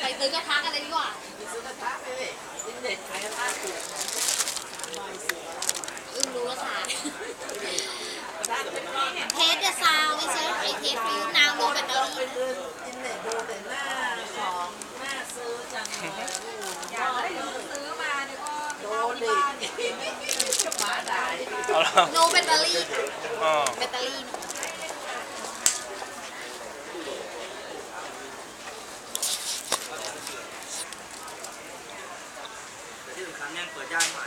ไปซื้อกระทะกันเลยดีกว่า ไปซื้อกระทะไปเลยอินเด็กขายกระทะถูกรู้ราคาก ระทะถูก เทสเดอะซาวไม่ใช่ไอเทสฟิวนาวโนแบตเตอ ไป รี่ เดินอินเด็กดูแต่หน้าของหน้าซื้อจังเลยอยากได้ซื้อมาเนี่ยก็โดนดิมาได้ เอาละ โนแบตเตอรี่ อ๋อ แบตเตอรี่ ที่สำคัญเนี่ยเปิดย่านใหม่